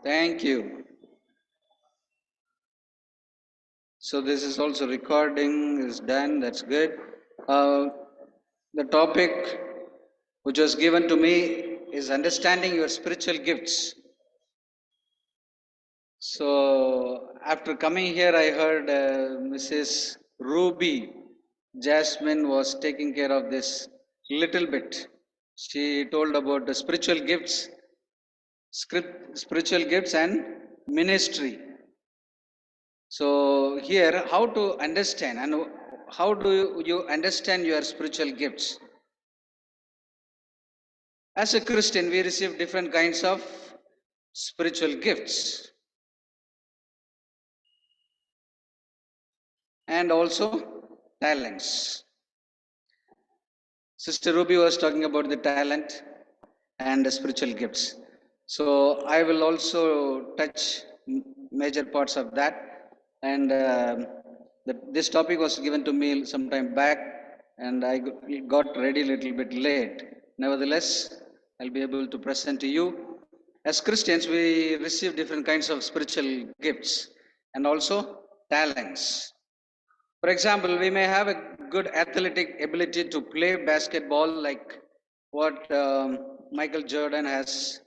Thank you. So this is also recording is done. That's good. Uh, the topic which was given to me is understanding your spiritual gifts. So after coming here, I heard Mrs. Ruby Jasmine was taking care of this little bit. She told about the spiritual gifts and ministry. So here, how to understand and how do you understand your spiritual gifts? As a Christian, we receive different kinds of spiritual gifts and also talents. Sister Ruby was talking about the talent and the spiritual gifts. So I will also touch major parts of that. And this topic was given to me some time back, and I got ready a little bit late. Nevertheless, I'll be able to present to you. As Christians, we receive different kinds of spiritual gifts and also talents. For example, we may have a good athletic ability to play basketball, like what Michael Jordan has,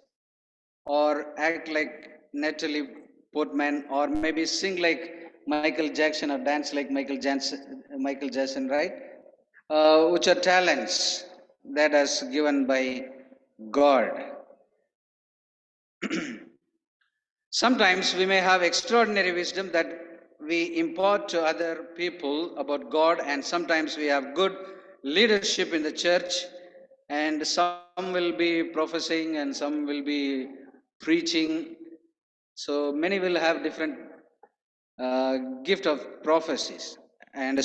or act like Natalie Portman, or maybe sing like Michael Jackson or dance like Michael Jackson, right? Which are talents that is given by God. Sometimes we may have extraordinary wisdom that we impart to other people about God, and sometimes we have good leadership in the church, and some will be prophesying and some will be preaching. So many will have different gift of prophecies and a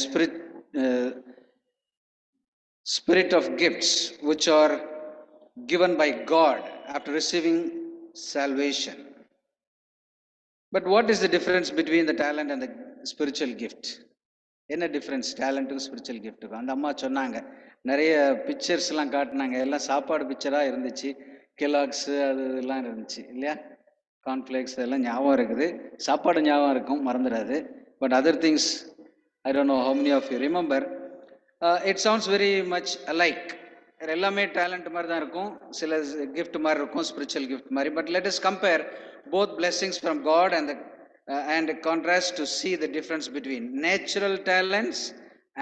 spirit of gifts which are given by God after receiving salvation. But what is the difference between the talent and the spiritual gift? என்ன difference டேலண்ட்டுக்கும் spiritual கிஃப்ட்டுக்கும்? அந்த அம்மா சொன்னாங்க, நிறைய பிக்சர்ஸ்லாம் காட்டினாங்க, எல்லாம் சாப்பாடு பிக்சராக இருந்துச்சு, Kellogg's அது இதெல்லாம் இருந்துச்சு இல்லையா, கார்ன்ஃப்ளேக்ஸ் இதெல்லாம் ஞாபகம் இருக்குது, சாப்பாடு ஞாபகம் இருக்கும், மறந்துடாது. But other things I don't know how many of you remember. It sounds very much alike. எல்லாமே டேலண்ட் மாதிரி தான் இருக்கும், சில கிஃப்ட் மாதிரி இருக்கும், ஸ்பிரிச்சுவல் கிஃப்ட் மாதிரி. But let us compare both blessings from God and contrast to see the difference between natural talents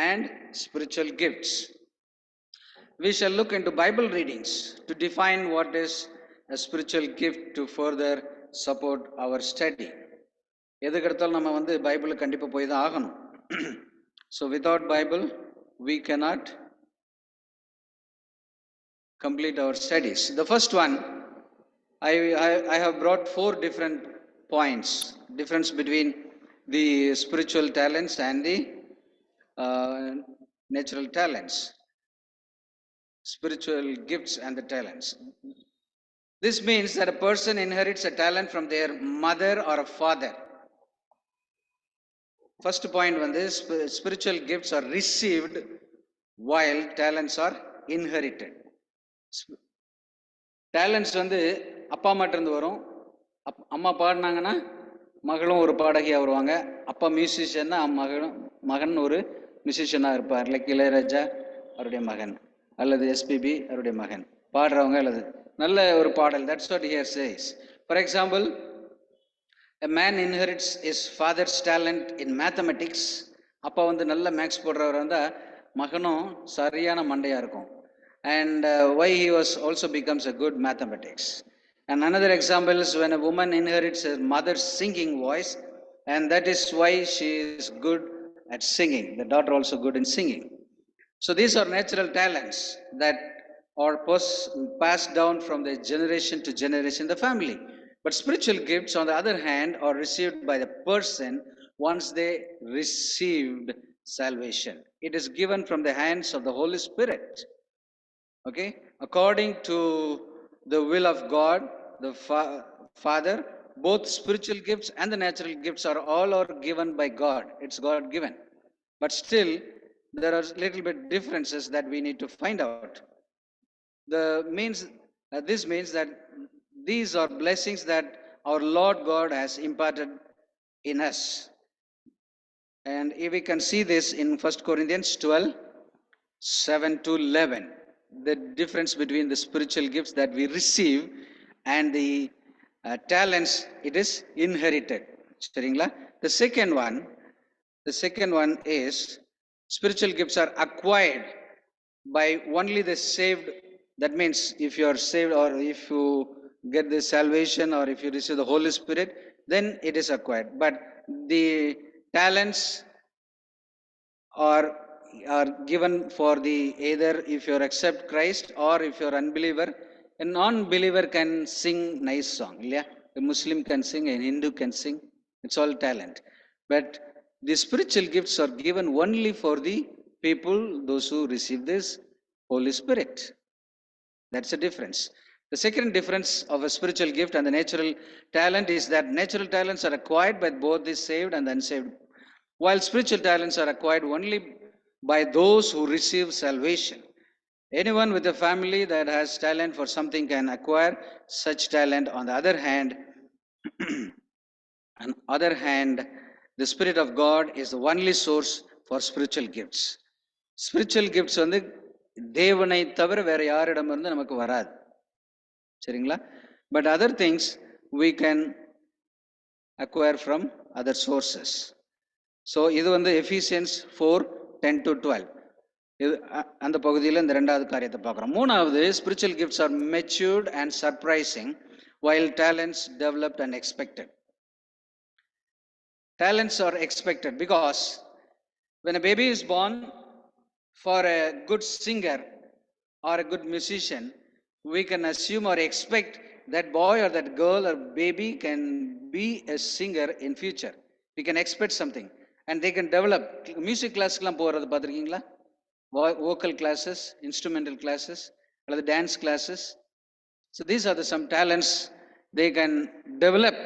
and spiritual gifts. We shall look into Bible readings to define what is a spiritual gift to further support our study. எதுக்கெடுத்தாலும் நம்ம வந்து Bible கண்டிப்பாக போய் தான் ஆகணும். So without Bible we cannot complete our studies. The first one, I have brought 4 different points, difference between the spiritual talents and the natural talents, spiritual gifts and the talents. This means that a person inherits a talent from their mother or a father. First point when this spiritual gifts are received while talents are inherited. Talents வந்து அப்பா அம்மாட்டிருந்து வரும். அம்மா பாடினாங்கன்னா மகளும் ஒரு பாடகியாக வருவாங்க. அப்பா மியூசிஷியன்னா மகன் ஒரு மியூசிஷியனாக இருப்பார். லைக் இளையராஜா அவருடைய மகன், அல்லது எஸ்பிபி அவருடைய மகன் பாடுறவங்க, அல்லது நல்ல ஒரு பாடல். That's what here says. For example, a man inherits his father's talent in mathematics. அப்பா வந்து நல்ல மேக்ஸ் போடுறவர் வந்தால் மகனும் சரியான மண்டையாக இருக்கும். And why he was also becomes a good mathematics. And another example is when a woman inherits her mother's singing voice, and that is why she is good at singing. The daughter also good in singing. So these are natural talents that are passed down from the generation to generation in the family. But spiritual gifts, on the other hand, are received by the person once they received salvation. It is given from the hands of the Holy Spirit. Okay, according to the will of God, the Father, both spiritual gifts and the natural gifts are given by God. It's God given. But still, there are little bit differences that we need to find out. This means that These are blessings that our Lord God has imparted in us. And if we can see this in 1 Corinthians 12, 7 to 11, the difference between the spiritual gifts that we receive and the talents, it is inherited. சரிங்களா? The second one is spiritual gifts are acquired by only the saved. That means if you are saved, or if you get the salvation, or if you receive the Holy Spirit, then it is acquired. But the talents are given for the either if you accept Christ, or if you are unbeliever. A non-believer can sing nice song, yeah. A Muslim can sing, a Hindu can sing. It's all talent. But the spiritual gifts are given only for the people, those who receive this Holy Spirit. That's the difference. The second difference of a spiritual gift and the natural talent is that natural talents are acquired by both the saved and the unsaved, while spiritual talents are acquired only by those who receive salvation. Anyone with a family that has talent for something can acquire such talent. On the other hand, the Spirit of God is the only source for spiritual gifts. Spiritual gifts வந்து தேவனை தவிர வேற யாரிடமிருந்து நமக்கு வராது, சரிங்களா? But other things we can acquire from other sources. So இது வந்து எஃபிசியன்ஸ் 4:10-12 இது அந்த பகுதியில் இந்த ரெண்டாவது காரியத்தை பார்க்குறோம். மூணாவது, spiritual gifts are matured and surprising while talents developed and expected. Talents are expected because when a baby is born, for a good singer or a good musician, we can assume or expect that boy or that girl or baby can be a singer in future. We can expect something and they can develop. Music classக்குலாம் போறது பார்த்திருக்கீங்களா? Vocal classes, instrumental classes, அல்லது dance classes. So these are some talents they can develop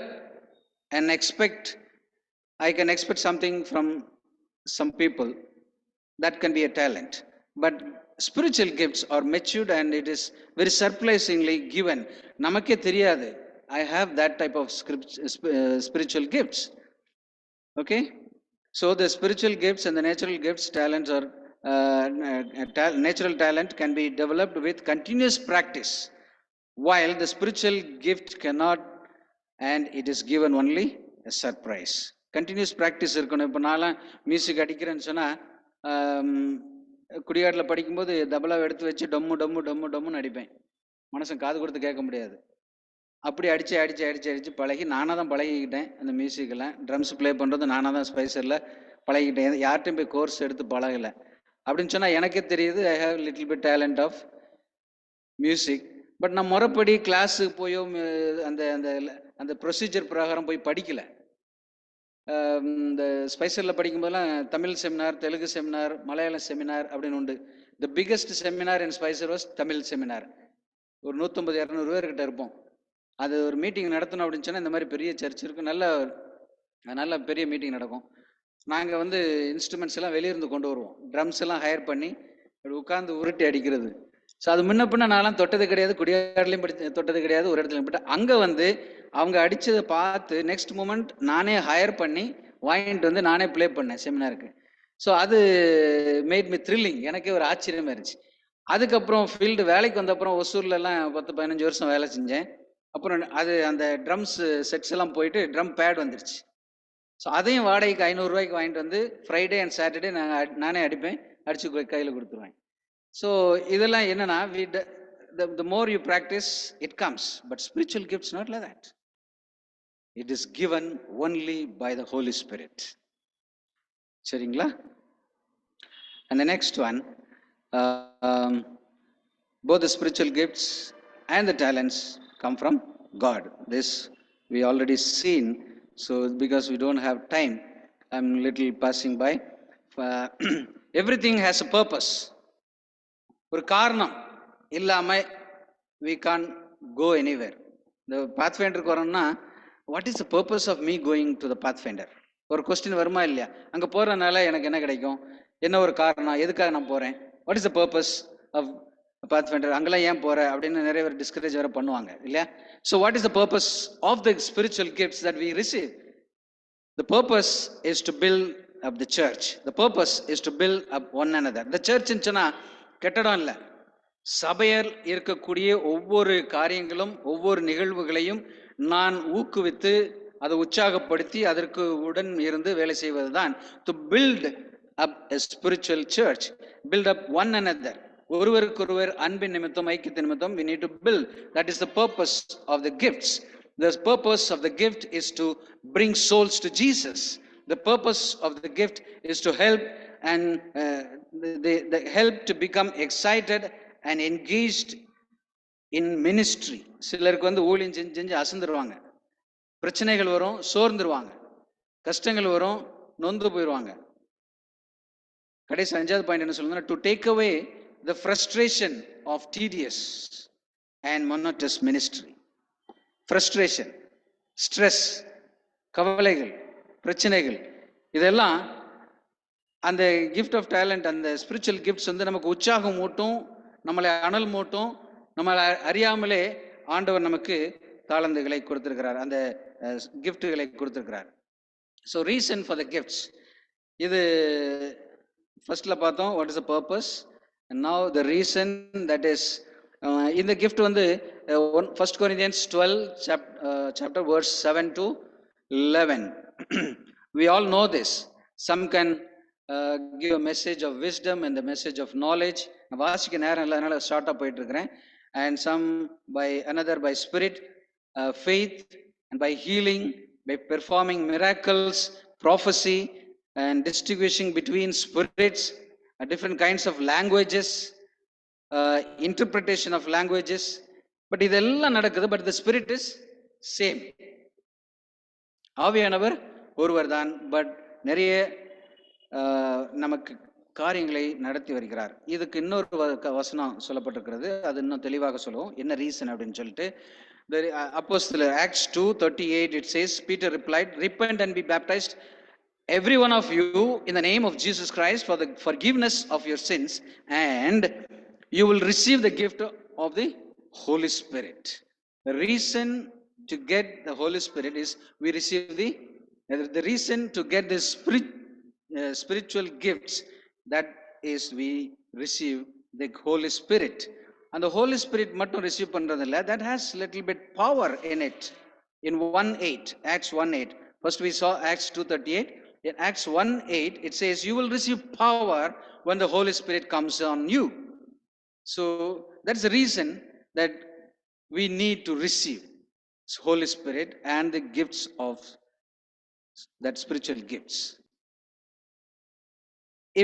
and expect. I can expect something from some people. That can be a talent. But spiritual gifts are matured and it is very surprisingly given. Namakke theriyadu I have that type of spiritual gifts. Okay, so the spiritual gifts and the natural gifts, talents are natural talent can be developed with continuous practice, while the spiritual gift cannot, and it is given only a surprise. Continuous practice இருக்கணும். இப்போ நான்லாம் music அடிக்கிறேன்னு சொன்னால், குடியாட்டில் படிக்கும்போது தபலாவை எடுத்து வச்சு டம்மு டம்மு டம்மு டம்முன்னு அடிப்பேன். மனசன் காது கொடுத்து கேட்க முடியாது. அப்படி அடித்து பழகி நானாக தான் பழகிக்கிட்டேன். அந்த மியூசிக்கெல்லாம் ட்ரம்ஸ் ப்ளே பண்ணுறது நானாக தான் ஸ்பைசரில் பழகிக்கிட்டேன். யார்கிட்டையும் போய் கோர்ஸ் எடுத்து பழகலை. அப்படின்னு சொன்னால் எனக்கே தெரியுது I have little bit talent of music. But நான் முறைப்படி கிளாஸுக்கு போயோ அந்த அந்த அந்த ப்ரொசீஜர் பிரகாரம் போய் படிக்கலை. இந்த ஸ்பைசரில் படிக்கும்போதெல்லாம் Tamil seminar, Telugu seminar, Malayalam seminar அப்படின்னு உண்டு. The biggest seminar in Spicer was Tamil seminar. ஒரு 150-200 பேர்கிட்ட இருப்போம். அது ஒரு மீட்டிங் நடத்தணும் அப்படின்னு சொன்னால் இந்த மாதிரி பெரிய சர்ச் இருக்கும், நல்ல பெரிய மீட்டிங் நடக்கும். நாங்கள் வந்து இன்ஸ்ட்ருமெண்ட்ஸ் எல்லாம் வெளியிருந்து கொண்டு வருவோம். ட்ரம்ஸ் எல்லாம் ஹையர் பண்ணி உட்காந்து உருட்டி அடிக்கிறது. ஸோ அது முன்ன பின்ன நான்லாம் தொட்டது கிடையாது, குடியாட்லையும் தொட்டது கிடையாது, ஒரு இடத்துல. பட் அங்கே வந்து அவங்க அடித்ததை பார்த்து நெக்ஸ்ட் மூமெண்ட் நானே ஹையர் பண்ணி வாங்கிட்டு வந்து நானே ப்ளே பண்ணேன் செமினாருக்கு. ஸோ அது மேட் மீ த்ரில்லிங். எனக்கே ஒரு ஆச்சரியமாக இருந்துச்சு. அதுக்கப்புறம் ஃபீல்டு வேலைக்கு வந்தப்புறம் ஒசூர்லலாம் 10-15 வருஷம் வேலை செஞ்சேன். அப்புறம் அது அந்த ட்ரம்ஸ் செட்ஸ் எல்லாம் போயிட்டு ட்ரம் பேட் வந்துருச்சு. ஸோ அதையும் வாடகைக்கு 500 ரூபாய்க்கு வாங்கிட்டு வந்து ஃப்ரைடே அண்ட் சாட்டர்டே நானே அடிப்பேன், அடித்து கையில் கொடுத்துருவேன். ஸோ இதெல்லாம் என்னன்னா, the more you practice it comes, but spiritual gifts not like that. It is given only by the Holy Spirit. சரிங்களா? And the next one, both the spiritual gifts and the talents come from God. This we already seen. So because we don't have time, I'm little passing by. Everything has a purpose. ஒரு காரணம் இல்லாமல் we can't go anywhere. இந்த பாத்ஃபைண்டருக்கு வரோம்னா, what is the purpose of me going to the pathfinder? ஒரு question வருமா இல்லையா? அங்கே போகிறதுனால எனக்கு என்ன கிடைக்கும், என்ன ஒரு காரணம், எதுக்காக நான் போகிறேன், what is the purpose of pathfinder அங்கெல்லாம் ஏன் போற அப்படின்னு நிறைய பேர் டிஸ்கரேஜ் வேற பண்ணுவாங்க இல்லையா? So what is the purpose of the spiritual gifts that we receive? The purpose is to build up the church. The purpose is to build up one another. The church ன்னுனா கட்டடம் இல்லை, சபையில் இருக்கக்கூடிய ஒவ்வொரு காரியங்களும் ஒவ்வொரு நிகழ்வுகளையும் நான் ஊக்குவித்து அதை உற்சாகப்படுத்தி அதற்கு உடன் இருந்து வேலை செய்வது தான் to build up a spiritual church, build up one another. ஒருவருக்கொருவர் அன்பின் நிமித்தம் ஐக்கியத்தின் நிமித்தம் we need to build. That is the purpose of the gifts. The purpose of the gift is to bring souls to Jesus. The purpose of the gift is to help and the help to become excited and engaged in ministry. சிலருக்கு வந்து ஊழியம் செஞ்சு அசந்துருவாங்க, பிரச்சனைகள் வரும், சோர்ந்துருவாங்க, கஷ்டங்கள் வரும், நொந்து போயிடுவாங்க. கடைசி 5வது பாயிண்ட் என்ன சொல்லுங்க? To take away the frustration of tedious and monotonous ministry. Frustration, stress, கவலைகள், பிரச்சனைகள், இதெல்லாம் அந்த கிஃப்ட் ஆஃப் டேலண்ட், அந்த ஸ்பிரிச்சுவல் கிஃப்ட்ஸ் வந்து நமக்கு உற்சாகம் மூட்டும், நம்மளை அனல் மூட்டும். நம்மளை அறியாமலே ஆண்டவர் நமக்கு தாளந்துகளை கொடுத்திருக்கிறார், அந்த கிஃப்ட்டுகளை கொடுத்திருக்கிறார். So reason for the gifts, இது ஃபர்ஸ்ட்ல பார்த்தோம் what is the purpose. Now the reason that is இந்த கிஃப்ட் வந்து 1 Corinthians 12 chapter verse 7 to 11. We all know this. Some can give a message of wisdom and the message of knowledge. நான் வாசிக்க நேரம் இல்லை, அதனால ஷார்ட்டாக போயிட்டு இருக்கிறேன். And some by another by spirit, faith, and by healing, by performing miracles, prophecy, and distinguishing between spirits, different kinds of languages, interpretation of languages. But இதெல்லாம் நடக்குது. But the spirit is same. ஆவியானவர் ஒருவர் தான், but நிறைய நமக்கு காரியங்களை நடத்தி வருகிறார். இதுக்கு இன்னொரு வசனம் சொல்லப்பட்டிருக்கிறது, அது இன்னும் தெளிவாக சொல்லுவோம் என்ன ரீசன் அப்படின்னு சொல்லிட்டு. அப்போஸ்தலர் Acts 2:38 it says, Peter replied, repent and be baptized every one of you in the name of Jesus Christ for the forgiveness of your sins, and you will receive the gift of the Holy Spirit. The reason to get the Holy Spirit is we receive the reason to get the spiritual gifts, that is we receive the Holy Spirit. And the Holy Spirit mattum receive pandradilla, that has little bit power in it. In 1:8, Acts 1:8, first we saw Acts 2:38. In Acts 1:8 it says you will receive power when the Holy Spirit comes on you. So that's the reason that we need to receive Holy Spirit and the gifts of that spiritual gifts.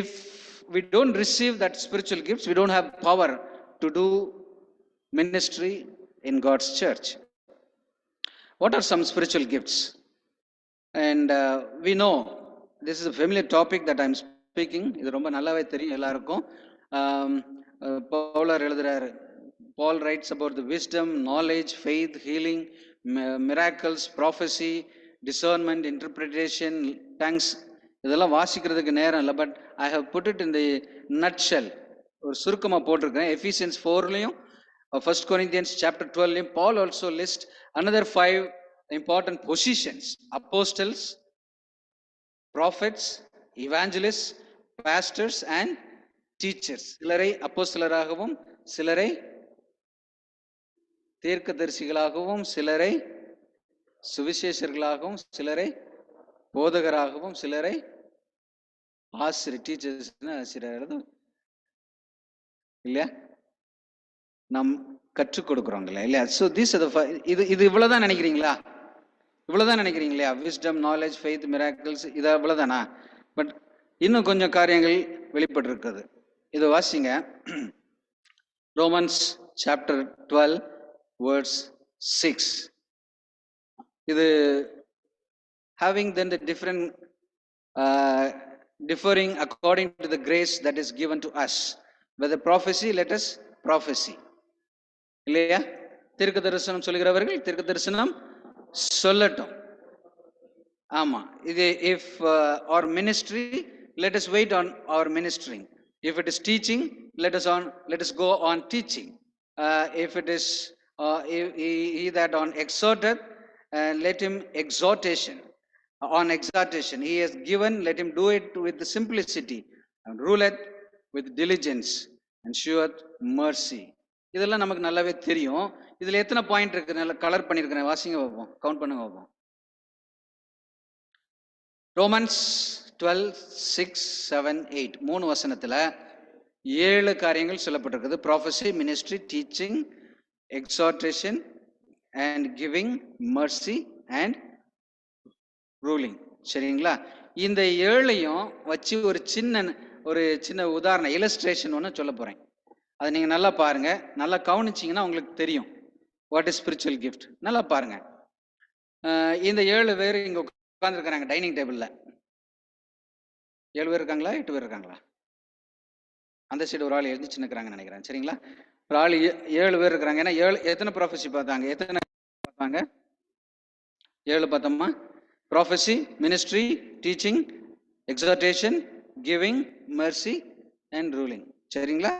If we don't receive that spiritual gifts, we don't have power to do ministry in God's church. What are some spiritual gifts? And we know this is a familiar topic that I'm speaking. இது ரொம்ப நல்லாவே தெரியும் எல்லாருக்கும். Bowler எழுதுறாரு, Paul writes about the wisdom, knowledge, faith, healing, miracles, prophecy, discernment, interpretation, tongues. இதெல்லாம் வாசிக்கிறதுக்கு நேரம் இல்லை, but I have put it in the nutshell, ஒரு சுருக்கமாக போட்டிருக்கேன். Ephesians 4லையும் 1 Corinthians chapter 12லையும் Paul also lists another 5 important positions: apostles, prophets, evangelists, pastors and teachers. சிலரை அப்போஸ்தலராகவும், சிலரை தீர்க்கதரிசிகளாகவும், சிலரை சுவிசேஷர்களாகவும், சிலரை போதகராகவும், சிலரை ஆசிரியர், டீச்சர்ஸ்னா ஆசிரியர் இல்லையா, நாம் கற்றுக் கொடுக்குறோங்களா இல்லையா. ஸோ திஸ் இது இவ்வளோதான் நினைக்கிறீங்களா? இவ்வளோதான் நினைக்கிறீங்களா? விஸ்டம், நாலேஜ், ஃபெய்த், மிராக்கிள்ஸ், இது இவ்வளோதானா? பட் இன்னும் கொஞ்சம் காரியங்கள் வெளிப்பட்டிருக்குது. இது வாசிங்க, ரோமன்ஸ் சாப்டர் 12 verse 6. இது having then the differing according to the grace that is given to us. Whether prophecy, let us prophecy. இல்லையா? தீர்க்க தரிசனம் சொல்லுகிறவர்கள் தீர்க்க தரிசனம் சொல்லட்டும். ஆமா, இது if our ministry, let us wait on our ministering. If it is teaching, let us go on teaching. If it is he that on exhorteth, let him exhortation. On exhortation he has given, let him do it with the simplicity, and ruleth with diligence, and sheweth mercy. இதெல்லாம் நமக்கு நல்லாவே தெரியும். இதுல எத்தனை point இருக்கு? நல்லா colour பண்ணிருக்கிறேன், வாசிங்க பார்ப்போம், கவுண்ட் பண்ணுங்க பார்ப்போம். ரோமன்ஸ் 12:6-7-8 3 வசனத்துல 7 காரியங்கள் சொல்லப்பட்டிருக்குது. Prophecy, ministry, teaching, exhortation and giving, mercy and ruling. சரிங்களா? இந்த 7ஐயும் வச்சு ஒரு சின்ன உதாரணம், இலஸ்ட்ரேஷன் ஒன்று சொல்ல போறேன். அதை நீங்க நல்லா பாருங்க. நல்லா கவனிச்சிங்கன்னா உங்களுக்கு தெரியும் வாட் இஸ் ஸ்பிரிச்சுவல் கிஃப்ட். நல்லா பாருங்க. இந்த 7 பேர் இங்க உட்கார்ந்துருக்கிறாங்க டைனிங் டேபிள்ல. 7 பேர் இருக்காங்களா? 8 பேர் இருக்காங்களா? அந்த சைடு ஒரு ஆள் எழுந்து நிற்கிறாங்கன்னு நினைக்கிறேன். சரிங்களா? ஒரு ஆள் 7 பேர் இருக்கிறாங்க. ஏன்னா 7 எத்தனை ப்ராஃபஸி பார்த்தாங்க? எத்தனை பார்த்தாங்க? 7 பார்த்தோமா? Prophecy, ministry, teaching, exhortation, giving, mercy and ruling. சரிங்களா?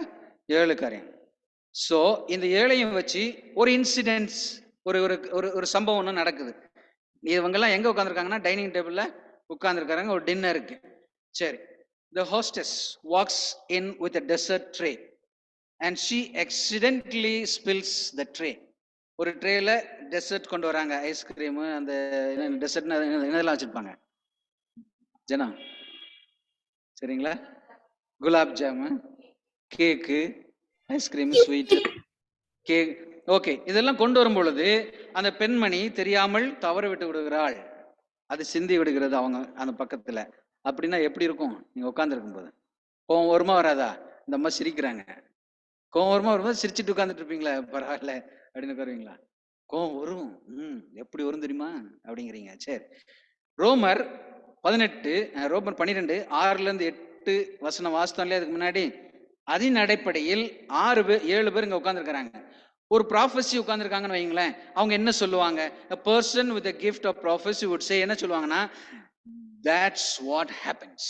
7 காரியம். ஸோ இந்த 7ஐயும் வச்சு ஒரு இன்சிடென்ட்ஸ், ஒரு சம்பவம் ஒன்று நடக்குது. இவங்கெல்லாம் எங்க உட்காந்துருக்காங்கன்னா டைனிங் டேபிள்ல உட்கார்ந்துருக்காங்க, ஒரு டின்னருக்கு. சரி. The hostess walks in with a dessert tray and she accidentally spills the tray. ஒரு ட்ரேல டெசர்ட் கொண்டு வராங்க, ஐஸ்கிரீமு, அந்த டெசர்ட்னு என்னதெல்லாம் வச்சிருப்பாங்க ஜனா? சரிங்களா? குலாப் ஜாமு, கேக்கு, ஐஸ்கிரீம், ஸ்வீட்டு, கேக், ஓகே. இதெல்லாம் கொண்டு வரும் பொழுது அந்த பெண்மணி தெரியாமல் தவற விட்டு விடுகிறாள். அது சிந்தி விடுகிறது அவங்க அந்த பக்கத்துல. அப்படின்னா எப்படி இருக்கும்? நீங்க உட்காந்துருக்கும் போது கோவம் வருமா வராதா? இந்த அம்மா சிரிக்கிறாங்க. கோவம் வரும்போது சிரிச்சுட்டு உட்காந்துட்டு இருப்பீங்களா? பரவாயில்ல அப்படின்னு வருவீங்களா? கோவம் வரும். எப்படி வரும் தெரியுமா அப்படிங்கிறீங்க. சரி. ரோமர் 12:6-8 வசனம் வாசித்தோம் இல்லையா அதுக்கு முன்னாடி? அதன் அடிப்படையில் 7 பேர் இங்க உட்காந்துருக்கிறாங்க. ஒரு ப்ராஃபஸி உட்காந்துருக்காங்கன்னு வைங்களேன். அவங்க என்ன சொல்லுவாங்க? a person with a gift of prophecy would say, என்ன சொல்லுவாங்கன்னா, that's what happens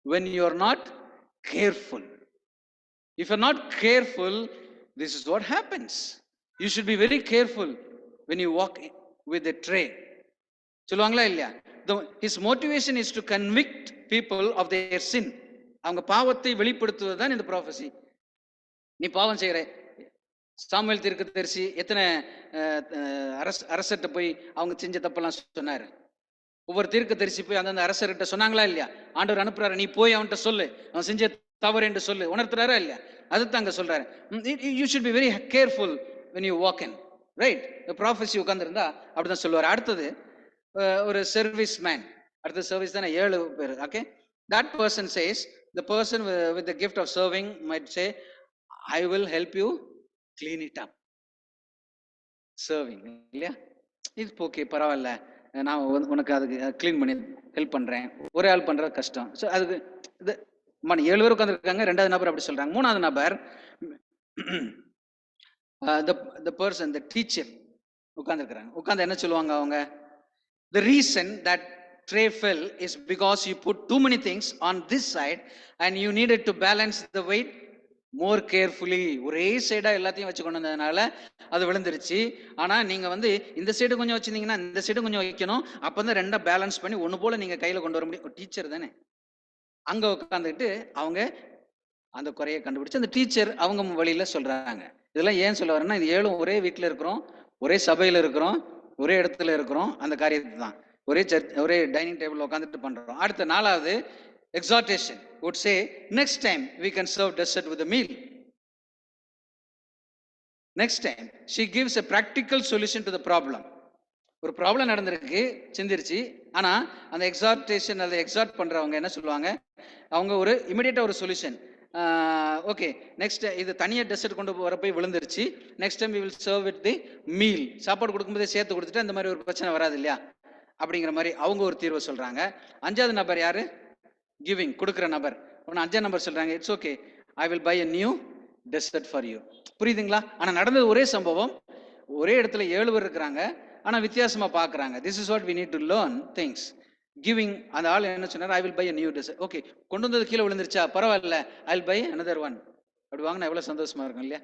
when you are not careful. If you are not careful, this is what happens. You should be very careful when you walk with a tray. சொல்லுவாங்களா இல்லையா? his motivation is to convict people of their sin. அவங்க பாவத்தை வெளிப்படுத்துவதுதான் இந்த prophecy. நீ பாவம் செய்யற. Samuel தீர்க்கதரிசி எத்தனை அரசர்கிட்ட போய் அவங்க செஞ்ச தப்பெல்லாம் சொன்னாரு. ஒவ்வொரு தீர்க்கதரிசி போய் அந்தந்த அரசர்கிட்ட சொன்னாங்களா இல்லையா? ஆண்டவர் அனுப்புறாரு, நீ போய் அவன்கிட்ட சொல்லு, அவன் செஞ்ச தவறு என்று சொல்லு, உணர்த்துறாரா இல்லையா? அதுதான் அங்க சொல்றாரு. You should be very careful when you walk in, right? the prophecy உட்கார்ந்திருந்தா அப்படிதான் சொல்லுவார். அடுத்தது ஒரு சர்வீஸ் மேன். அடுத்த சர்வீஸ் தானே 7 பேர். Okay. that person says, the person with the gift of serving might say, I will help you clean it up. serving இல்லையா? இது okay, பரவாயில்ல, நான் உனக்கு அதுக்கு கிளீன் பண்ணி ஹெல்ப் பண்றேன். ஒரே ஆள் பண்றது கஷ்டம். ஸோ அதுக்கு 7 பேர் உட்காந்துருக்காங்க. 2வது நபர் அப்படி சொல்றாங்க. 3வது நபர் the person, the teacher உட்காந்துருக்கிறாங்க. உட்காந்து என்ன சொல்லுவாங்க அவங்க? the reason that tray fell is because you put too many things on this side and you needed to balance the weight more carefully. ஒரே சைடா எல்லாத்தையும் வச்சு கொண்டு வந்ததுனால அது விழுந்துருச்சு. ஆனா நீங்க இந்த சைடு கொஞ்சம் வச்சிருந்தீங்கன்னா இந்த சைடு கொஞ்சம் வைக்கணும். அப்பதான் 2 பேலன்ஸ் பண்ணி ஒண்ணு போல நீங்க கையில கொண்டு வர முடியும். டீச்சர் தானே அங்க உட்காந்துக்கிட்டு அவங்க அந்த குறையை கண்டுபிடிச்சு அந்த டீச்சர் அவங்க வழியில சொல்றாங்க. இதெல்லாம் ஏன் சொல்ல வரேன்னா, இது 7 ஒரே வீட்டுல இருக்கிறோம், ஒரே சபையில இருக்கிறோம், ஒரே இடத்துல இருக்கிறோம். அந்த காரியத்தை தான் ஒரே டைனிங் டேபிள் உட்காந்துட்டு பண்றோம். அடுத்த 4வது exhortation would say, next time we can serve dessert with a meal. Next time she gives a practical solution to the problem. ஒரு ப்ராப்ளம் நடந்திருக்கு, சிந்திருச்சு. ஆனா அந்த எக்ஸார்டேஷன், அதை எக்ஸார்ட் பண்றவங்க என்ன சொல்லுவாங்க? அவங்க ஒரு இமிடியேட்டா ஒரு சொல்யூஷன். ஓகே, நெக்ஸ்ட் இது தனியாக டெசர்ட் கொண்டு வர போய் விழுந்துருச்சு. Next time we will serve with the meal. சாப்பாடு கொடுக்கும்போதே சேர்த்து கொடுத்துட்டு அந்த மாதிரி ஒரு பிரச்சனை வராது இல்லையா? அப்படிங்கிற மாதிரி அவங்க ஒரு தீர்வை சொல்றாங்க. 5வது நபர் யாரு? கிவிங், கொடுக்குற நபர். 5ஆம் நபர் சொல்றாங்க, it's okay, I will buy a new dessert for you. புரியுதுங்களா? ஆனா நடந்தது ஒரே சம்பவம், ஒரே இடத்துல 7 பேர் இருக்கிறாங்க, ஆனா வித்தியாசமா பாக்குறாங்க. This is what we need to learn things. Giving, அந்த ஆள் என்ன சொன்னார்? I will buy a new dessert. Okay, கொண்டு வந்தது கீழே விழுந்துருச்சா? பரவாயில்ல, I will buy another one. அப்படி வாங்கினா எவ்வளோ சந்தோஷமா இருக்கும் இல்லையா?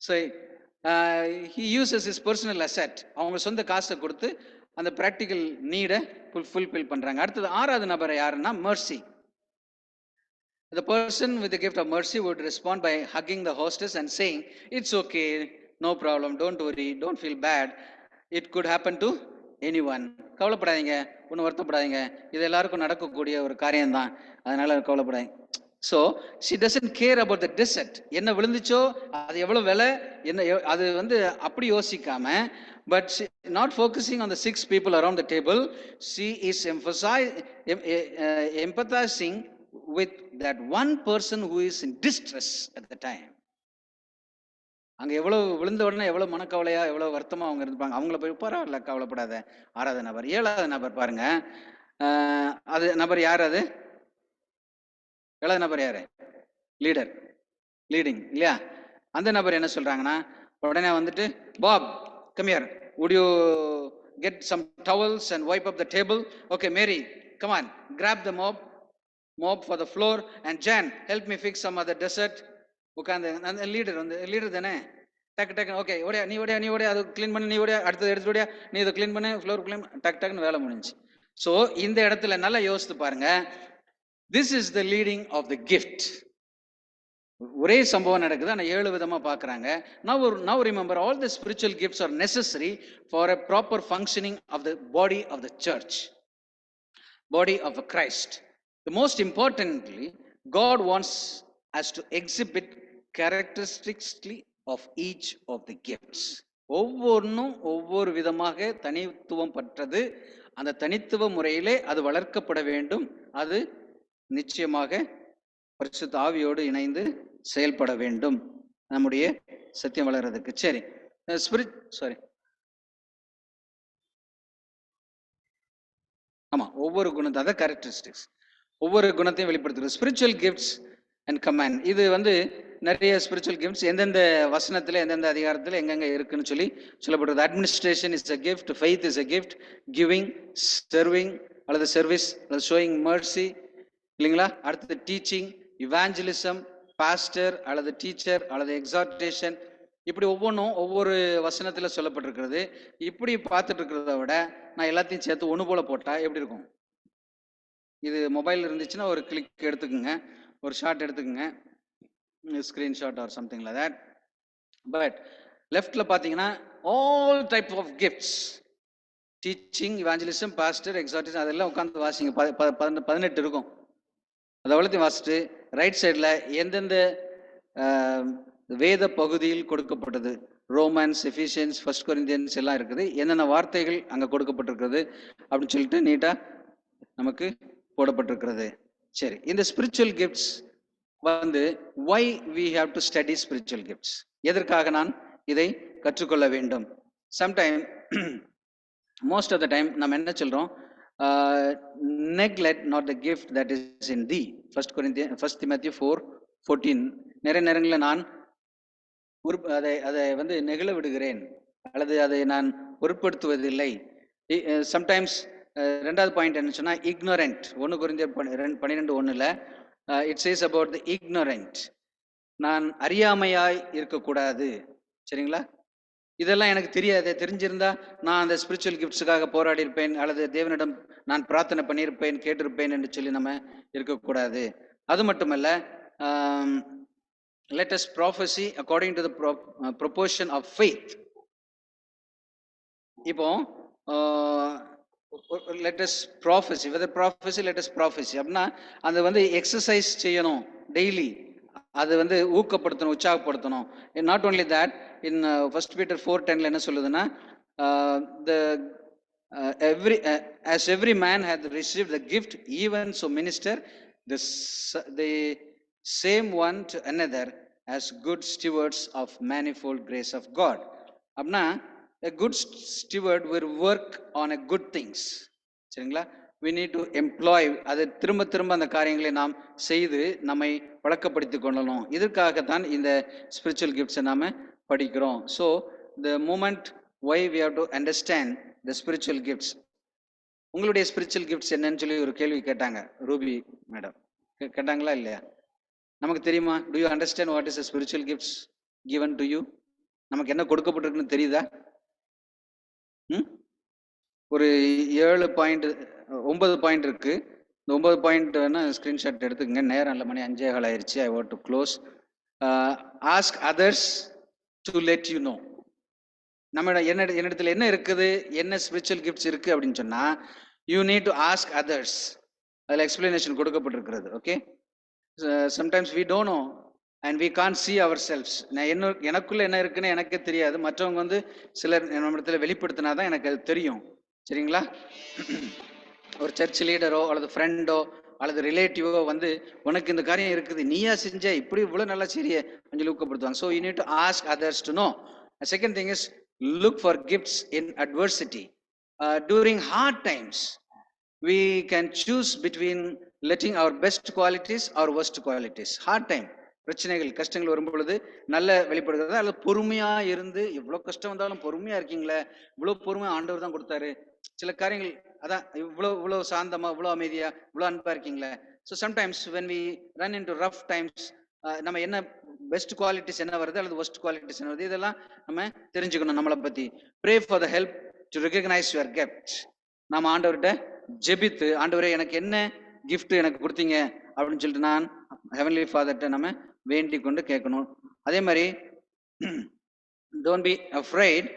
So he uses is personal asset. அவங்க சொந்த காசை கொடுத்து அந்த ப்ராக்டிக்கல் நீடை ஃபுல்ஃபில் பண்ணுறாங்க. அடுத்தது 6வது நபர் யாருன்னா mercy. The person with the gift of mercy would respond by hugging the hostess and saying, "It's okay, no problem, don't worry, don't feel bad. It could happen to anyone." கவலைப்படாதீங்க, ஒன்றும் வருத்தப்படாதீங்க, இது எல்லாருக்கும் நடக்கக்கூடிய ஒரு காரியம்தான், அதனால கவலைப்படாதீங்க. So she doesn't care about the dessert. என்ன விழுந்துச்சோ அது எவ்வளோ விலை என்ன அது வந்து அப்படி யோசிக்காம, but not focusing on the 6 people around the table. She is empathizing with that one person who is in distress at the time. அங்கே எவ்வளோ விழுந்த உடனே எவ்வளோ மனக்கவலையா எவ்வளோ வருத்தமாக அவங்க இருப்பாங்க. அவங்கள போய் பரவாயில்ல கவலைப்படாத. 6வது நபர். 7வது நபர் பாருங்க. அது நபர் யார்? அது 7வது நபர் யாரு? லீடர், லீடிங் இல்லையா? அந்த நபர் என்ன சொல்றாங்கன்னா, உடனே வந்துட்டு, Bob come here, would you get some towels and wipe up the table? Okay Mary, come on, grab the mop for the floor, and Jan, help me fix some other dessert. உட்காந்து அந்த leader வந்து leader தானே, டக்கு டக்கு okay ஓடியா நீ ஓடியா அது க்ளீன் பண்ணி, நீ ஓடியா அடுத்தது எடுத்து ஓடியா நீ இதை க்ளீன் பண்ணு, ஃப்ளோர் க்ளீன், டக்குன்னு வேலை முடிஞ்சு. ஸோ இந்த இடத்துல நல்லா யோசித்து பாருங்க, this is the leading of the gift. ஒரே சம்பவம் நடக்குது, ஆனால் 7 விதமா பார்க்குறாங்க. Now remember, all the spiritual gifts are necessary for a proper functioning of the body of the church, body of Christ. The most importantly, God wants us to exhibit characteristics of each of the gifts. ஒவ்வொன்றும் ஒவ்வொரு விதமாக தனித்துவம் பெற்றது. அந்த தனித்துவ முறையிலே அது வளர்க்கப்பட வேண்டும். அது நிச்சயமாக பரிசுத்த ஆவியோடு இணைந்து செயல்பட வேண்டும் நம்முடைய சத்தியம் வளர்றதுக்கு. சரி, ஆமா, ஒவ்வொரு குணத்தை, அத கேரக்டரிஸ்டிக்ஸ், ஒவ்வொரு குணத்தையும் வெளிப்படுத்துறது. ஸ்பிரிச்சுவல் கிஃப்ட்ஸ் அண்ட் கமாண்ட், இது வந்து நிறைய ஸ்பிரிச்சுவல் கிஃப்ட்ஸ் எந்தெந்த வசனத்தில் எந்தெந்த அதிகாரத்தில் எங்கெங்க இருக்குன்னு சொல்லப்படுறது. Administration is a gift, faith is a gift, giving, serving அல்லது சர்வீஸ் அல்லது ஷோயிங் மர்சி இல்லைங்களா. அடுத்தது டீச்சிங், இவாஞ்சலிசம், பாஸ்டர் அல்லது டீச்சர் அல்லது எக்ஸார்டேஷன், இப்படி ஒவ்வொன்றும் ஒவ்வொரு வசனத்தில் சொல்லப்பட்டிருக்கிறது. இப்படி பார்த்துட்டு இருக்கிறத விட நான் எல்லாத்தையும் சேர்த்து ஒன்று போல போட்டால் எப்படி இருக்கும்? இது மொபைல் இருந்துச்சுன்னா ஒரு கிளிக் எடுத்துக்குங்க, ஒரு ஷாட் எடுத்துக்குங்க, screenshot or something like that. But லெஃப்டில் பார்த்தீங்கன்னா all type of gifts, teaching, evangelism, pastor, exhortation, அதெல்லாம் உட்காந்து வாசிங்க. 18 இருக்கும். அதை வளர்த்து வாசிட்டு ரைட் சைடில் எந்தெந்த வேத பகுதியில் கொடுக்கப்பட்டது, ரோமன்ஸ், எஃபிஷியன்ஸ், 1 கொரிந்தியன்ஸ் எல்லாம் இருக்குது, என்னென்ன வார்த்தைகள் அங்கே கொடுக்கப்பட்டிருக்கிறது அப்படின்னு சொல்லிட்டு நீட்டாக நமக்கு போடப்பட்டிருக்கிறது. சரி, இந்த ஸ்பிரிச்சுவல் கிஃப்ட்ஸ் வந்து why we have to study spiritual gifts, எதற்காக நான் இதை கற்றுக்கொள்ள வேண்டும்? Sometime most of the time நம்ம என்ன சொல்றோம், neglect not the gift that is in thee. 1 Timothy 4:14. நிறைய நேரங்களில் நான் அதை வந்து நெகிழ விடுகிறேன் அல்லது அதை நான் பொருட்படுத்துவதில்லை. சம்டைம்ஸ் 2வது பாயிண்ட் என்ன சொன்னா, இக்னோரண்ட். 1 கொரிந்தியர் 12:1 it chase about the ignorant. நான் அறியாமையாய் இருக்கக்கூடாது. சரிங்களா, இதெல்லாம் எனக்கு தெரியாது, தெரிஞ்சிருந்தா நான் அந்த ஸ்பிரிச்சுவல் கிஃப்ட்ஸுக்காக போராடி இருப்பேன் அல்லது தேவனிடம் நான் பிரார்த்தனை பண்ணியிருப்பேன், கேட்டிருப்பேன் என்று சொல்லி நம்ம இருக்கக்கூடாது. அது மட்டுமல்ல, let us prophesy according to the proportion of faith. இப்போ let us prophesy, whether prophecy, let us prophesy அப்படின்னா அது வந்து எக்ஸசைஸ் செய்யணும் டெய்லி, அது வந்து ஊக்கப்படுத்தணும், உற்சாகப்படுத்தணும். Not only that, in 1 Peter 4:10 என்ன சொல்லுதுன்னா, as every man hath received the gift, even so minister the same one to another as good stewards of manifold grace of God. அப்படின்னா a good steward will work on a good things. சரிங்களா, we need to employ, அதை திரும்ப திரும்ப அந்த காரியங்களை நாம் செய்து நம்மை பழக்கப்படுத்திக் கொள்ளணும். இதற்காகத்தான் இந்த ஸ்பிரிச்சுவல் கிஃப்ட்ஸை நாம படிக்கிறோம். So the moment why we have to understand the spiritual gifts. உங்களுடைய ஸ்பிரிச்சுவல் கிஃப்ட்ஸ் என்னன்னு சொல்லி ஒரு கேள்வி கேட்டாங்க ரூபி மேடம், கேட்டாங்களா இல்லையா? நமக்கு தெரியுமா? To you understand what is the spiritual gifts given to you? நமக்கு என்ன கொடுக்கப்பட்டிருக்குன்னு தெரியுதா? ஒரு 7 பாயிண்ட் 9 பாயிண்ட் இருக்கு. இந்த 9 பாயிண்ட் வேணா ஸ்கிரீன்ஷாட் எடுத்துக்கங்க. நேரம் இல்லை, மணி 5:15 ஆயிடுச்சு. I want to close. Ask others to let you know. நம்ம என்னிடத்துல என்ன இருக்குது, என்ன ஸ்பிரிச்சுவல் கிஃப்ட்ஸ் இருக்கு அப்படின்னு சொன்னா, you need to ask others. அதில் எக்ஸ்பிளனேஷன் கொடுக்கப்பட்டிருக்கிறது. Okay, sometimes we don't know and we can see ourselves. எனக்குள்ள என்ன இருக்குன்னு எனக்கே தெரியாது. மற்றவங்க வந்து சிலர் நம்மிடத்துல வெளிப்படுத்தினா தான் எனக்கு அது தெரியும். சரிங்களா? ஒரு சர்ச் லீடரோ அல்லது ஃப்ரெண்டோ அல்லது ரிலேட்டிவோ வந்து உனக்கு இந்த காரியம் இருக்குது, நீயா செஞ்ச, இப்படி இவ்வளோ நல்லா சரிய கொஞ்சம் ஊக்கப்படுத்துவாங்க. So you need to ask others to know. Second thing is look for gifts in adversity. During hard times we can choose between letting our best qualities or worst qualities. hard time, பிரச்சனைகள் கஷ்டங்கள் வரும் பொழுது நல்ல வெளிப்படுகிறது, அல்லது பொறுமையா இருந்து, இவ்வளவு கஷ்டம் வந்தாலும் பொறுமையா இருக்கீங்களே, இவ்வளவு பொறுமை ஆண்டவர் தான் கொடுத்தாரு. சில காரியங்கள் அதான் இவ்வளவு சாந்தமா, இவ்வளவு அமைதியா, இவ்வளவு அன்பா இருக்கீங்களே. So sometimes when we run into rough times, நம்ம என்ன பெஸ்ட் குவாலிட்டிஸ் என்ன வருது அல்லது ஒஸ்ட் குவாலிட்டிஸ் என்ன வருது, இதெல்லாம் நம்ம தெரிஞ்சுக்கணும் நம்மளை பத்தி. Pray for the help to recognise your gift. நம்ம ஆண்டவர்கிட்ட ஜெபித்து, ஆண்டவரே எனக்கு என்ன கிஃப்ட் எனக்கு கொடுத்தீங்க அப்படின்னு சொல்லிட்டு நான் ஹெவன்லி ஃபாதர்கிட்ட நம்ம வேண்டிக் கொண்டு கேட்கணும். அதே மாதிரி don't be afraid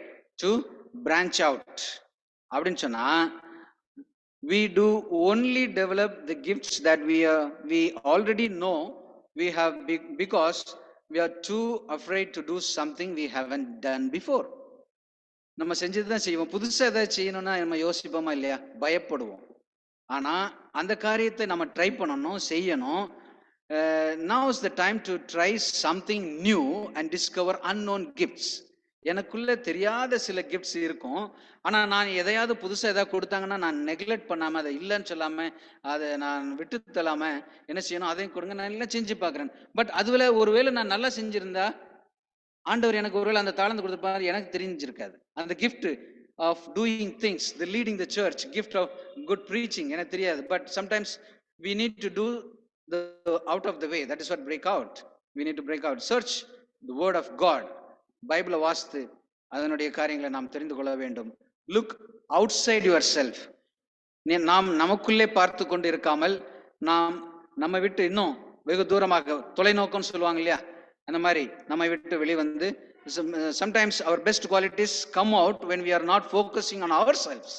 to branch out அப்படின்னு சொன்னா, we do only develop the gifts that we already know we have, because we are too afraid to do something we haven't done before. நம்ம செஞ்சது தான் செய்வோம். புதுசாக ஏதாவது செய்யணும்னா நம்ம யோசிப்போமா இல்லையா? பயப்படுவோம். ஆனா அந்த காரியத்தை நம்ம ட்ரை பண்ணணும், செய்யணும். now is the time to try something new and discover unknown gifts. எனக்குள்ள தெரியாத சில கிஃப்ட்ஸ் இருக்கும். ஆனா நான் எதையாவது புதுசா ஏதாவது கொடுத்தாங்கன்னா நான் நெக்லெக்ட் பண்ணாம, அதை இல்லைன்னு சொல்லாம, அதை நான் விட்டு தள்ளாம என்ன செய்யணும், அதையும் கொடுங்க, நான் எல்லாம் செஞ்சு பார்க்குறேன். பட் அதுல ஒருவேளை நான் நல்லா செஞ்சிருந்தா ஆண்டவர் எனக்கு ஒருவேளை அந்த தாளந்து கொடுத்துருப்பாரு, எனக்கு தெரிஞ்சிருக்காது. அந்த gift of doing things, the leading the church, gift of good preaching எனக்கு தெரியாது. But sometimes we need to do the out of the way. That is what break out. We need to break out. Search the word of God. பைபிளை வாசித்து அதனுடைய காரியங்களை நாம் தெரிந்து கொள்ள வேண்டும். Look outside yourself. நாம் நமக்குள்ளே பார்த்து கொண்டு இருக்காமல், நாம் நம்ம விட்டு இன்னும் வெகு தூரமாக, தொலைநோக்கம்னு சொல்லுவாங்க இல்லையா, அந்த மாதிரி நம்மை விட்டு வெளிவந்து, sometimes our best qualities come out when we are not focusing on ourselves.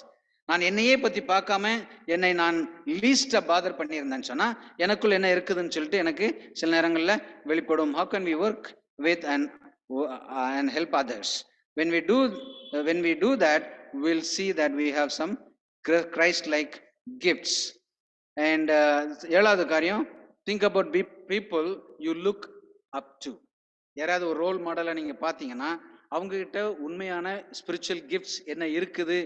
நான் என்னையே பத்தி பார்க்காம என்னை நான் லீஸ்டா பாதர் பண்ணியிருந்தேன்னு சொன்னா எனக்குள்ள என்ன இருக்குதுன்னு சொல்லிட்டு எனக்கு சில நேரங்கள்ல வெளிப்படும். how can we work with and help others? when we do that, we'll see that we have some Christ like gifts. and ஏழாவது காரியம், think about people you look up to. யாராவது ஒரு ரோல் மாடலை நீங்க பாத்தீங்கன்னா அவங்க கிட்ட உண்மையான ஸ்பிரிச்சுவல் கிஃப்ட்ஸ் என்ன இருக்குது,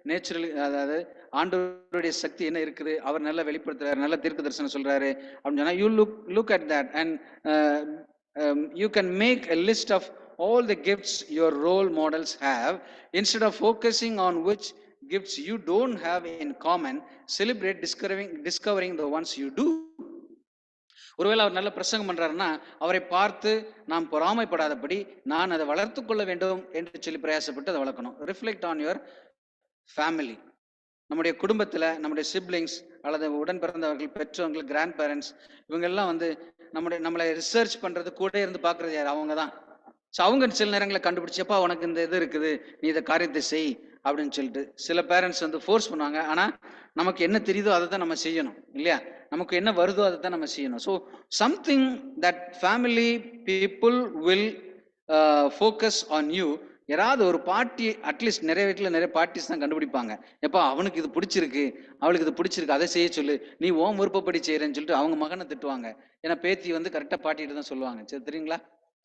நேச்சுரல், அதாவது ஆண்டவருடைய சக்தி என்ன இருக்குது, அவர் நல்லா வெளிப்படுத்துறாரு, நல்ல தீர்க்க தரிசனம் சொல்றாரு அப்படின்னு சொன்னா, you look at that and you can make a list of all the gifts your role models have. Instead of focusing on which gifts you don't have in common, celebrate discovering the ones you do. ஒருவேளை அவர் நல்ல பிரசங்கம் பண்றாருன்னா அவரை பார்த்து நாம் பொறாமைப்படாதபடி நான் அதை வளர்த்து கொள்ள வேண்டும் என்று சொல்லி பிரயாசப்பட்டு அதை வளர்க்கணும். Reflect on your family. நம்முடைய குடும்பத்தில் நம்முடைய சிப்ளிங்ஸ் அல்லது உடன் பிறந்தவர்கள், பெற்றவர்கள், கிராண்ட் பேரண்ட்ஸ், இவங்கெல்லாம் வந்து நம்மளை ரிசர்ச் பண்றது, கூட இருந்து பார்க்கறது யார்? அவங்க தான். ஸோ அவங்க சில நேரங்களை கண்டுபிடிச்சப்பா உனக்கு இந்த இது இருக்குது, நீ இதை காரியத்தை செய் அப்படின்னு சொல்லிட்டு சில பேரண்ட்ஸ் வந்து ஃபோர்ஸ் பண்ணுவாங்க. ஆனால் நமக்கு என்ன தெரியுதோ அதை தான் நம்ம செய்யணும் இல்லையா? நமக்கு என்ன வருதோ அதை தான் நம்ம செய்யணும். So something that family people will focus on you. யாராவது ஒரு பார்ட்டி, அட்லீஸ்ட் நிறைய வீட்டில் நிறைய பார்ட்டிஸ் தான் கண்டுபிடிப்பாங்க. எப்போ அவனுக்கு இது பிடிச்சிருக்கு, அவளுக்கு இது பிடிச்சிருக்கு, அதை செய்ய சொல்லு, நீ ஓம் விருப்பப்படி செய்யறேன்னு சொல்லிட்டு அவங்க மகனை திட்டுவாங்க. ஏன்னா பேத்தி வந்து கரெக்டாக பாட்டிட்டு தான் சொல்லுவாங்க. சரி, தெரியுங்களா?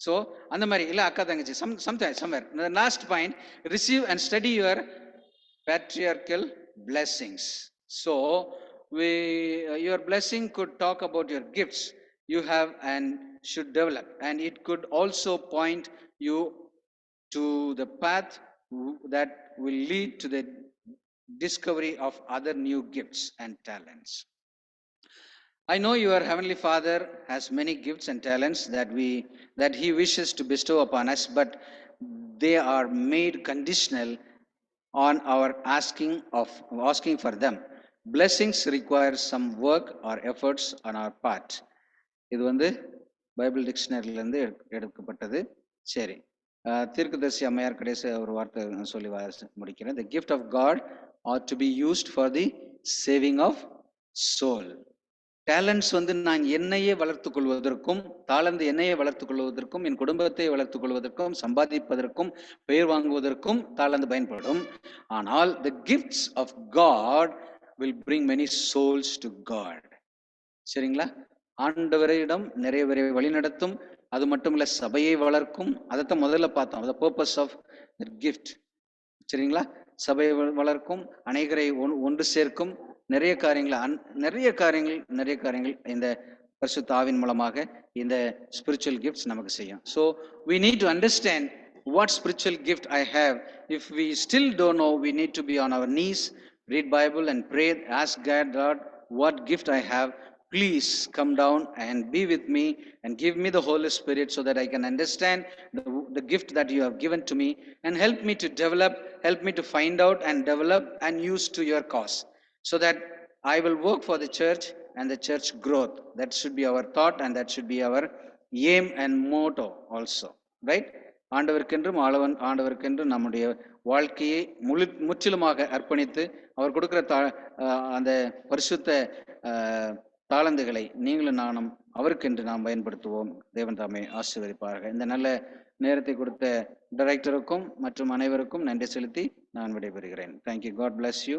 ஸோ அந்த மாதிரி இல்லை, அக்கா தங்கச்சி, somewhere. The last point, receive and study your patriarchal blessings. So your blessing could talk about your gifts you have and should develop, and it could also point you to the path that will lead to the discovery of other new gifts and talents. I know your heavenly Father has many gifts and talents that he wishes to bestow upon us, but they are made conditional on our asking for them. Blessings require some work or efforts on our part. இது வந்து Bible டிக்ஷனரியிலேருந்து எடுக்கப்பட்டது. சரி, தீர்க்கதரிசி அம்மையார் கடைசி ஒரு வார்த்தை சொல்லி முடிக்கிறேன். The gift of God ought to be used for the saving of soul. Talents வந்து நான் என்னையே வளர்த்துக் கொள்வதற்கும், தாளந்து என்னையே வளர்த்துக் கொள்வதற்கும், என் குடும்பத்தை வளர்த்துக் கொள்வதற்கும், சம்பாதிப்பதற்கும், பெயர் வாங்குவதற்கும் தாளந்து பயன்படும். ஆனால் the gifts of God will bring many souls to God. சரிங்களா? ஆண்டவரிடம் நிறைய பேரை வழிநடத்தும், அது மட்டும் இல்ல சபையை வளர்க்கும். அதைத்தான் முதல்ல பார்த்தோம், the purpose of that gift. சரிங்களா? சபையை வளர்க்கும், அநேகரை ஒன்று சேர்க்கும், நிறைய காரியங்கள் இந்த பரிசுத்த ஆவியின் மூலமாக இந்த ஸ்பிரிச்சுவல் கிஃப்ட்ஸ் நமக்கு செய்யும். So we need to understand what spiritual gift I have. If we still don't know, we need to be on our knees, read Bible and pray, ask God, Lord, what gift I have. Please come down and be with me and give me the Holy Spirit so that I can understand the gift that you have given to me, and help me to develop, help me to find out and develop and use to your cause, so that I will work for the church and the church growth. That should be our thought and that should be our aim and motto also, right? ஆண்டவருக்கென்றும் ஆண்டவருக்கென்று நம்முடைய வாழ்க்கையை முற்றிலுமாக அர்ப்பணித்து அவர் கொடுக்கிற அந்த பரிசுத்த தாளந்துகளை நீங்களும் நானும் அவருக்கென்று நாம் பயன்படுத்துவோம். தேவன் தாமே ஆசீர்வதிப்பார்கள். இந்த நல்ல நேரத்தை கொடுத்த டைரக்டருக்கும் மற்றும் அனைவருக்கும் நன்றி செலுத்தி நான் விடைபெறுகிறேன். தேங்க்யூ. God bless you.